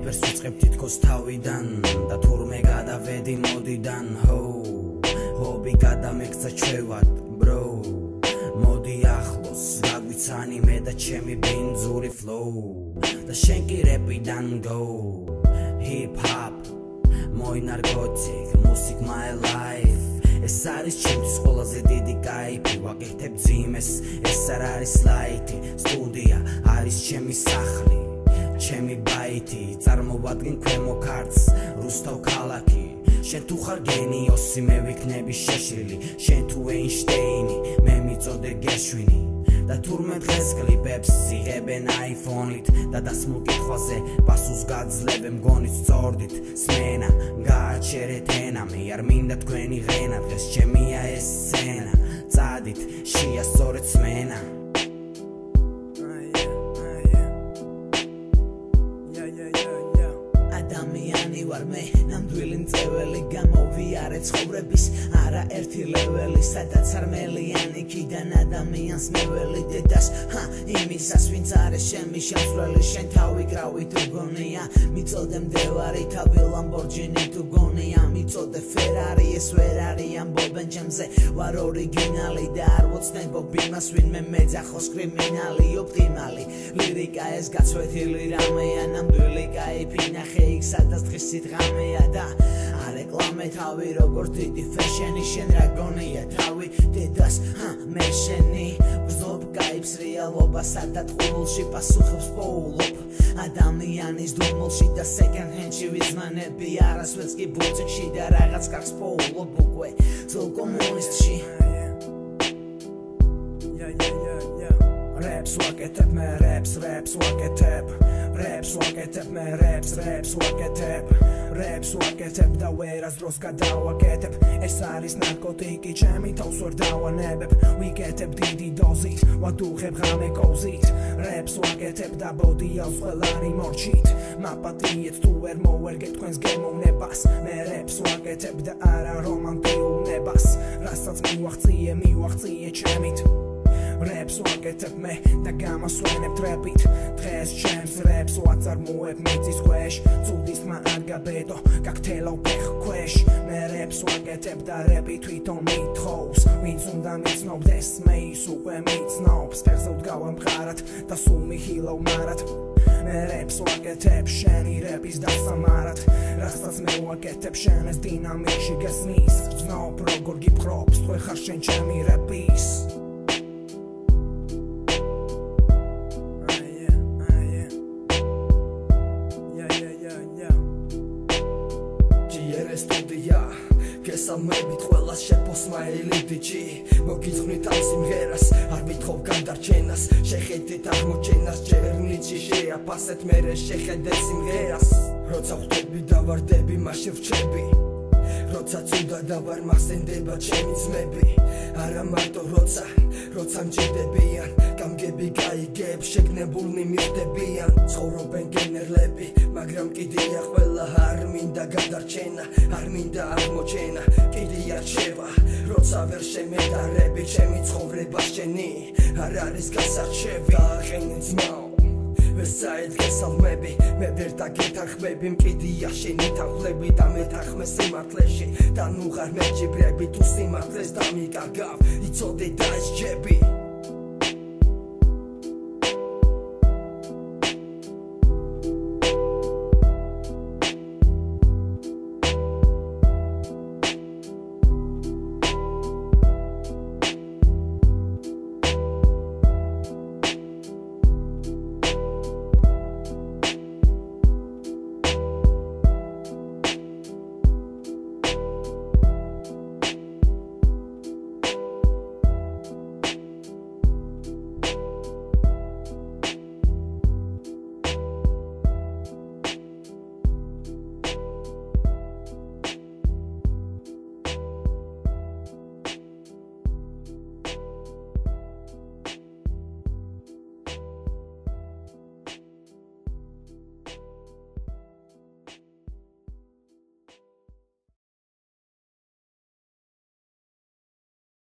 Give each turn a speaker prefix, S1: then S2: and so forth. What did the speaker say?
S1: ყველაფერს ვიწყებ თითქოს თავიდან და თურმე გადავედი მოდიდან ჰობი გადამექცა ჩვევად bro მოდი ახლოს გაგვიცანი მე და ჩემი ბინძური flow და შენ კი რეპიდან go hip hop Moi narcotic, music my life ეს არის ჩემთვის ყველაზე დიდი кайფი ვაკეთებ ძიმეს ეს არ არის ლაითი სტუდია არის ჩემი სახლი ჩემი ბაითი წარმოვადგენ ქვემო ქართს რუსთავ ქალაქი შენ თუ ხარ გენიოსი მე ვიქნები შეშლილი შენ თუ ეინშტეინი მე მიწოდე გეშვინი და თურმე დღეს კლიპებს იღებენ iPhone-ით და დასმულ კითხვაზე პასუხს გაძლევენ მგონით სწორდით სმენა გააჩერეთ ენა მე არ მინდა თქვენი ღენა დღეს ჩემია ეს სცენა წადით შეასწორეთ სმენა ადამიანი ვარ მე ნამდვილი მწეველი გამოვიარე ცხოვრების არა ერთი ლეველი სადაც არმელიანი კიდან ადამიანს მეველი დედას იმისას ვინც არის შემი შემსვლელი შენ თავი კრავი თუ გონია მიწოდე მდევარი თავი ლამბორჯინი თუ გონია მიწოდე ფერარი ეს ვერ არის ამბობენ ჩემზე ვარ ორიგინალი და არ ვოცნებობ იმას ვინმე მეძახოს კრიმინალი ოპტიმალი ლირიკა ეს გაცვეთილი რამეა ნამდვილი кайფი ნახე იქ სადაც დღის სიტყამეა და არეკლამე თავი როგორც დიდი ფეშენი შენ რა გონია თავი დედას მე შენი ვზობ кайფს რეალობასა და ტყუილში პასუხებს პოულობ ადამიანის დუმილში და second hand-ში ვიზმანები არასვენს კი ბუციკში და რაღაც კარგს პოულობ უკვე ძულ კომუნისტში Raps ვაკეთებ მე raps ვაკეთებ Raps ვაკეთებ მე raps ვაკეთებ Raps ვაკეთებ და ვერას დროს გადავაკეთებ ეს არის ნარკოტიკი ჩემი თავს ვერ დავანებებ ვიკეთებ დიდი დოზით ვადუღებ ღამე კოზით Raps ვაკეთებ და ბოდიავს ყველანი მორჩით მაპატიეთ თუ ვერ მოვერგეთ თქვენს გემოვნებას მე Raps ვაკეთებ და არა რომანტიულ ნებას რასაც მივაღწიე ჩემით Raps ვაკეთებ მე და გამასვენებ ტრეპით დღეს ჩემს Raps ვაწარმოებ მიწის ქვეშ ცუდის თმა არ გაბედო გაგთელავ ფეხ ქვეშ მე Raps ვაკეთებ და რეპი თვითონ მithოვს ვინც უნდა მიცნობდეს მე ის უკვე მიცნობს ფეხზე ვდგავ მხარად და სულ მიხილავ მარად მე Raps ვაკეთებ შენი რეპის დასამარად რასაც მე ვაკეთებ შენ ეს დინამიკში გესმის ვზნობ როგორ გიფხრობს თუ ხარ შენ ჩემი რეპის გესალმებით ყველას შეფოსმაილი ბიჭი მოგიძღვნით ამ სიმღერას არ ვითხოვ განდარჩენას შეხედეთ აღმოჩენას ჯერნიჩი შეაფასეთ მერე შეხედეთ სიმღერას როცა ხვდები და ვარდები მაშინ ვრჩები როცაც უნდა და ვარ მახსენდება ჩემი ძმები არა მარტო როცა მჭირდებიან გამგები გაიგებ შეგნებულნი მიხდებიან ცხოვრობენ გენერლები მაგრამ კიდია ყველა არ მინდა გადარჩენა არ მინდა აღმოჩენა კიდია რჩევა როცა ვერ შემედარები ჩემი ცხოვრება შენი არ არის გასარჩევი დააყენე ძმაო ვესაით გესალმები მე ვერ დაგეთანხმები მკიდია შენი თანხლები და მეთანხმე სიმართლეში და ნუ ხარ მეჭიბრები თუ სიმართლეს დამიკარგავ იცოდე და ეს ჯები